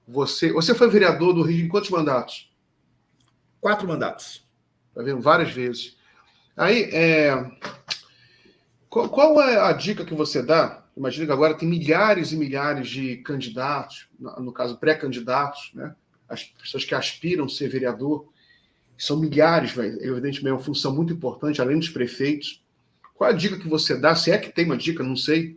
Você foi vereador do Rio em quantos mandatos? 4 mandatos. Está vendo? Várias vezes. Aí, qual é a dica que você dá? Imagina que agora tem milhares e milhares de candidatos, no caso, pré-candidatos, né? As pessoas que aspiram a ser vereador, são milhares, evidentemente, é uma função muito importante, além dos prefeitos. Qual é a dica que você dá, se é que tem uma dica, não sei,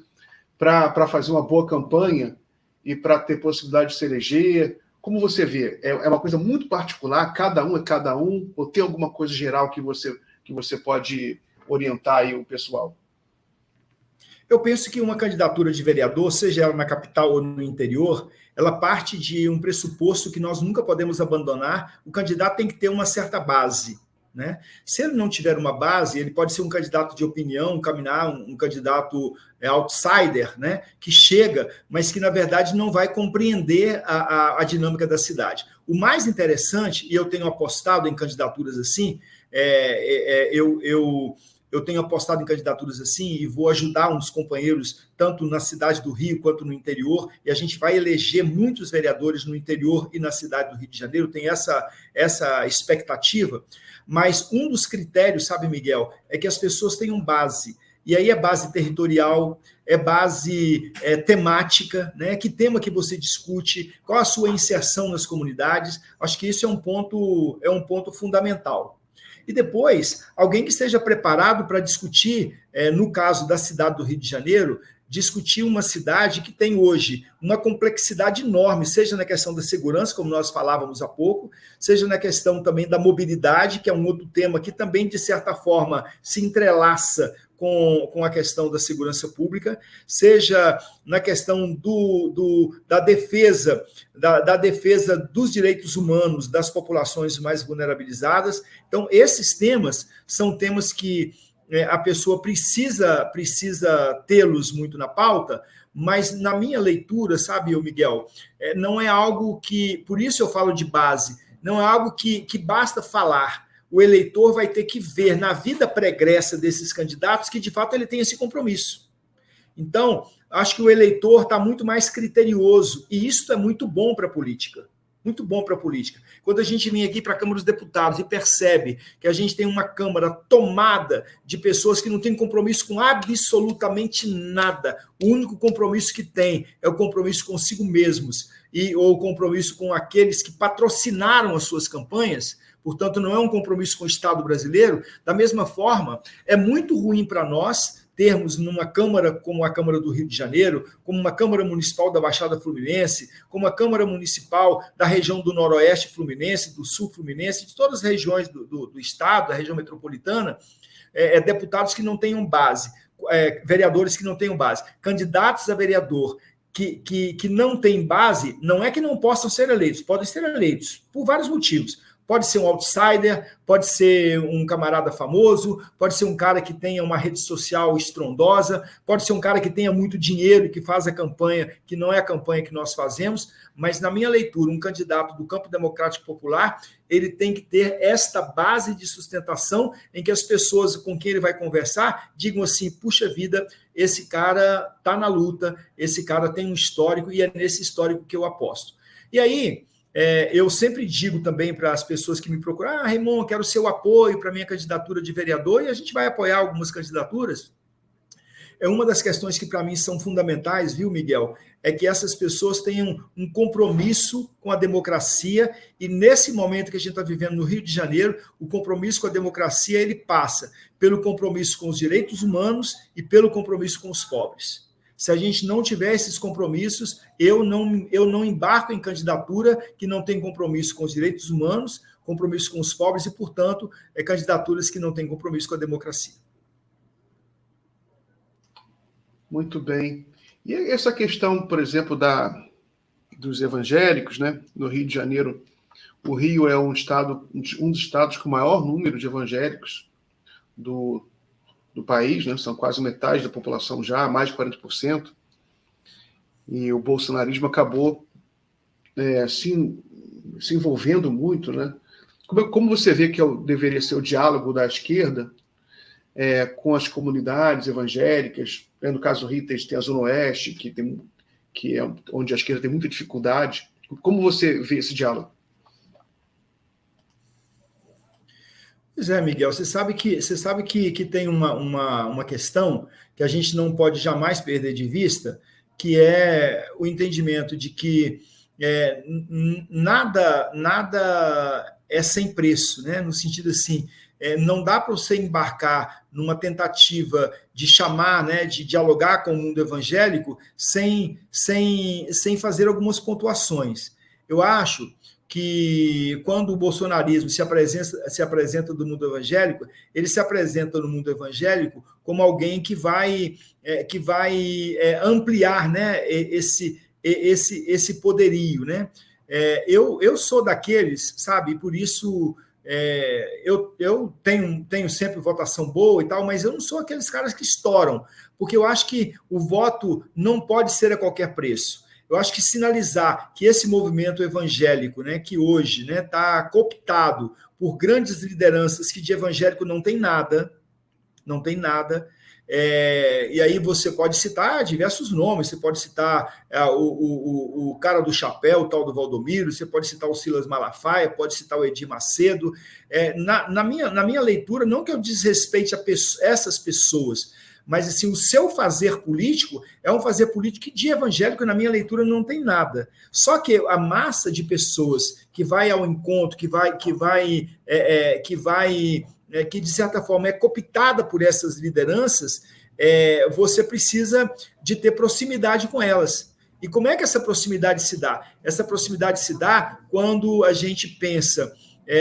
para fazer uma boa campanha e para ter possibilidade de se eleger? Como você vê? É uma coisa muito particular, cada um é cada um, ou tem alguma coisa geral que você pode orientar aí o pessoal? Eu penso que uma candidatura de vereador, seja ela na capital ou no interior, ela parte de um pressuposto que nós nunca podemos abandonar. O candidato tem que ter uma certa base, né? Se ele não tiver uma base, ele pode ser um candidato de opinião, um candidato outsider, né? Que chega, mas que, na verdade, não vai compreender a dinâmica da cidade. O mais interessante, e eu tenho apostado em candidaturas assim, eu tenho apostado em candidaturas assim e vou ajudar uns companheiros, tanto na cidade do Rio quanto no interior, e a gente vai eleger muitos vereadores no interior e na cidade do Rio de Janeiro, tem essa expectativa, mas um dos critérios, sabe, Miguel, é que as pessoas tenham base, e aí é base territorial, é base temática, né? Que tema que você discute, qual a sua inserção nas comunidades, acho que isso é um ponto fundamental. E depois, alguém que esteja preparado para discutir, no caso da cidade do Rio de Janeiro, discutir uma cidade que tem hoje uma complexidade enorme, seja na questão da segurança, como nós falávamos há pouco, seja na questão também da mobilidade, que é um outro tema que também, de certa forma, se entrelaça com a questão da segurança pública, seja na questão da defesa dos direitos humanos das populações mais vulnerabilizadas. Então, esses temas são temas que a pessoa precisa tê-los muito na pauta, mas na minha leitura, sabe, Miguel, não é algo que, por isso eu falo de base, não é algo que basta falar. O eleitor vai ter que ver na vida pregressa desses candidatos que, de fato, ele tem esse compromisso. Então, acho que o eleitor está muito mais criterioso, e isso é muito bom para a política. Muito bom para a política. Quando a gente vem aqui para a Câmara dos Deputados e percebe que a gente tem uma Câmara tomada de pessoas que não têm compromisso com absolutamente nada, o único compromisso que tem é o compromisso consigo mesmos ou o compromisso com aqueles que patrocinaram as suas campanhas, portanto, não é um compromisso com o Estado brasileiro. Da mesma forma, é muito ruim para nós termos numa Câmara como a Câmara do Rio de Janeiro, como uma Câmara Municipal da Baixada Fluminense, como a Câmara Municipal da região do Noroeste Fluminense, do Sul Fluminense, de todas as regiões do Estado, da região metropolitana, deputados que não tenham base, vereadores que não tenham base, candidatos a vereador que não têm base, não é que não possam ser eleitos, podem ser eleitos por vários motivos. Pode ser um outsider, pode ser um camarada famoso, pode ser um cara que tenha uma rede social estrondosa, pode ser um cara que tenha muito dinheiro e que faz a campanha que não é a campanha que nós fazemos, mas na minha leitura, um candidato do campo democrático popular, ele tem que ter esta base de sustentação em que as pessoas com quem ele vai conversar digam assim, puxa vida, esse cara está na luta, esse cara tem um histórico e é nesse histórico que eu aposto. E aí, eu sempre digo também para as pessoas que me procuram, Raimon, quero seu apoio para a minha candidatura de vereador, e a gente vai apoiar algumas candidaturas. É uma das questões que para mim são fundamentais, viu, Miguel? É que essas pessoas tenham um compromisso com a democracia, e nesse momento que a gente está vivendo no Rio de Janeiro, o compromisso com a democracia, ele passa pelo compromisso com os direitos humanos e pelo compromisso com os pobres. Se a gente não tiver esses compromissos, eu não embarco em candidatura que não tem compromisso com os direitos humanos, compromisso com os pobres e, portanto, candidaturas que não têm compromisso com a democracia. Muito bem. E essa questão, por exemplo, dos evangélicos, né? No Rio de Janeiro, o Rio é um dos estados com o maior número de evangélicos do país, né? São quase metade da população já, mais de 40%, e o bolsonarismo acabou se envolvendo muito, né? Como você vê que deveria ser o diálogo da esquerda com as comunidades evangélicas? No caso do Rio, tem a Zona Oeste, que é onde a esquerda tem muita dificuldade Como você vê esse diálogo? Pois é, Miguel, você sabe que tem uma questão que a gente não pode jamais perder de vista, que é o entendimento de que nada é sem preço, né? No sentido assim, não dá para você embarcar numa tentativa de chamar, né, de dialogar com o mundo evangélico sem fazer algumas pontuações. Eu acho que quando o bolsonarismo se apresenta do mundo evangélico, ele se apresenta no mundo evangélico como alguém que vai ampliar, né, esse poderio, né? Eu sou daqueles, sabe, por isso eu tenho sempre votação boa e tal, mas eu não sou aqueles caras que estouram, porque eu acho que o voto não pode ser a qualquer preço. Eu acho que sinalizar que esse movimento evangélico, né, que hoje está cooptado por grandes lideranças que de evangélico não tem nada, e aí você pode citar diversos nomes, você pode citar o cara do chapéu, o tal do Valdomiro, você pode citar o Silas Malafaia, pode citar o Edir Macedo. Na minha leitura, não que eu desrespeite essas pessoas, mas assim, o seu fazer político é um fazer político que de evangélico, na minha leitura, não tem nada. Só que a massa de pessoas que vai ao encontro, que de certa forma é cooptada por essas lideranças, você precisa de ter proximidade com elas. E como é que essa proximidade se dá? Essa proximidade se dá quando a gente pensa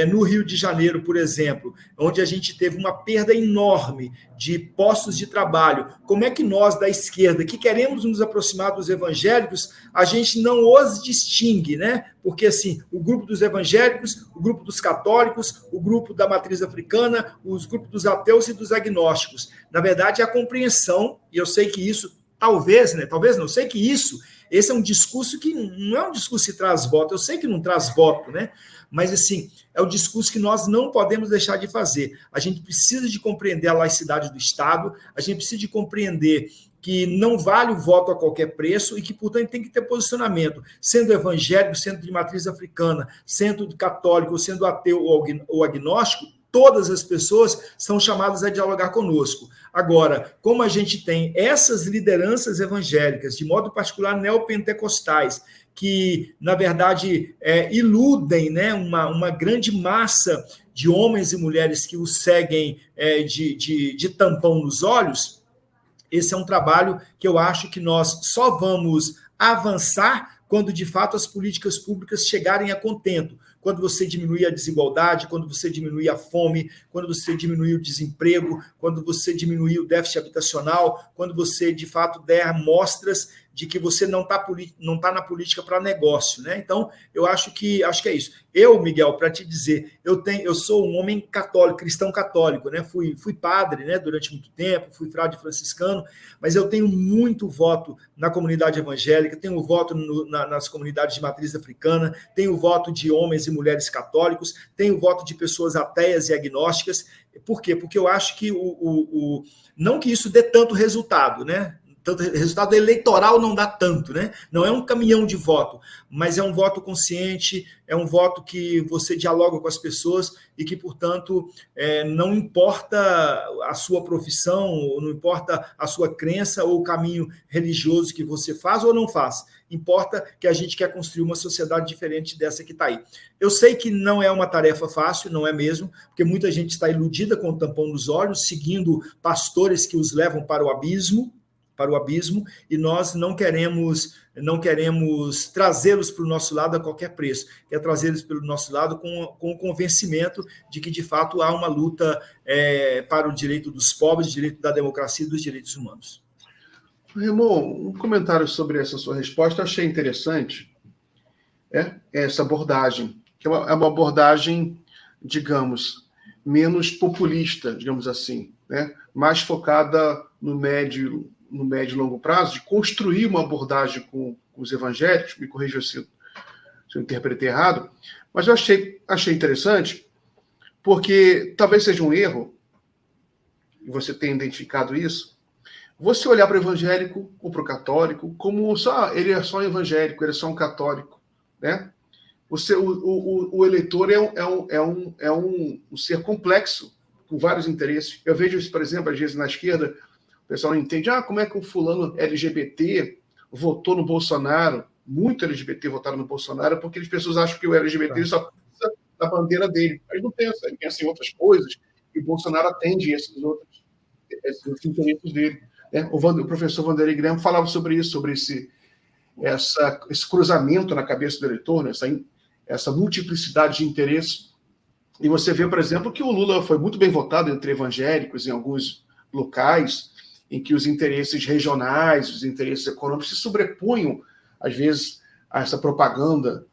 no Rio de Janeiro, por exemplo, onde a gente teve uma perda enorme de postos de trabalho. Como é que nós, da esquerda, que queremos nos aproximar dos evangélicos, a gente não os distingue, né? Porque, assim, o grupo dos evangélicos, o grupo dos católicos, o grupo da matriz africana, os grupos dos ateus e dos agnósticos. Na verdade, a compreensão, e eu sei que isso, talvez não, sei que esse é um discurso que não é um discurso que traz voto, eu sei que não traz voto, né? Mas, assim, é o discurso que nós não podemos deixar de fazer. A gente precisa de compreender a laicidade do Estado, a gente precisa de compreender que não vale o voto a qualquer preço e que, portanto, tem que ter posicionamento, sendo evangélico, sendo de matriz africana, sendo católico, sendo ateu ou agnóstico, todas as pessoas são chamadas a dialogar conosco. Agora, como a gente tem essas lideranças evangélicas, de modo particular neopentecostais, que, na verdade, iludem, né, uma grande massa de homens e mulheres que os seguem de tampão nos olhos, esse é um trabalho que eu acho que nós só vamos avançar quando, de fato, as políticas públicas chegarem a contento. Quando você diminuir a desigualdade, quando você diminuir a fome, quando você diminuir o desemprego, quando você diminuir o déficit habitacional, quando você, de fato, der mostras de que você não tá na política para negócio, né? Então, eu acho que é isso. Eu, Miguel, para te dizer, eu sou um homem católico, cristão católico, né? Fui padre, né, durante muito tempo, fui frade franciscano, mas eu tenho muito voto na comunidade evangélica, tenho voto nas comunidades de matriz africana, tenho voto de homens e mulheres católicos, tenho voto de pessoas ateias e agnósticas. Por quê? Porque eu acho que não que isso dê tanto resultado, né? Tanto resultado eleitoral não dá tanto, né? Não é um caminhão de voto, mas é um voto consciente, é um voto que você dialoga com as pessoas e que, portanto, não importa a sua profissão, não importa a sua crença ou o caminho religioso que você faz ou não faz. Importa que a gente quer construir uma sociedade diferente dessa que está aí. Eu sei que não é uma tarefa fácil, não é mesmo, porque muita gente está iludida com o tampão nos olhos, seguindo pastores que os levam para o abismo, e nós não queremos trazê-los para o nosso lado a qualquer preço, quer trazê-los pelo nosso lado com o convencimento de que, de fato, há uma luta para o direito dos pobres, o direito da democracia e dos direitos humanos. Raimon, um comentário sobre essa sua resposta, eu achei interessante, essa abordagem, que é uma abordagem, digamos, menos populista, digamos assim, né? Mais focada no médio e longo prazo, de construir uma abordagem com os evangélicos, me corrija se eu interpretei errado, mas eu achei interessante, porque talvez seja um erro, e você tenha identificado isso, você olhar para o evangélico ou para o católico como ele é só um evangélico, ele é só um católico, né? O eleitor é um ser complexo, com vários interesses. Eu vejo isso, por exemplo, às vezes na esquerda, o pessoal não entende, como é que o fulano LGBT votou no Bolsonaro, muito LGBT votaram no Bolsonaro, porque as pessoas acham que o LGBT só pensa na bandeira dele. Mas não pensa, ele pensa em outras coisas, e o Bolsonaro atende esses interesses dele. Né? O professor Vanderlei Graham falava sobre isso, sobre esse cruzamento na cabeça do eleitor, né? Essa multiplicidade de interesses. E você vê, por exemplo, que o Lula foi muito bem votado entre evangélicos em alguns locais, em que os interesses regionais, os interesses econômicos se sobrepunham, às vezes, a essa propaganda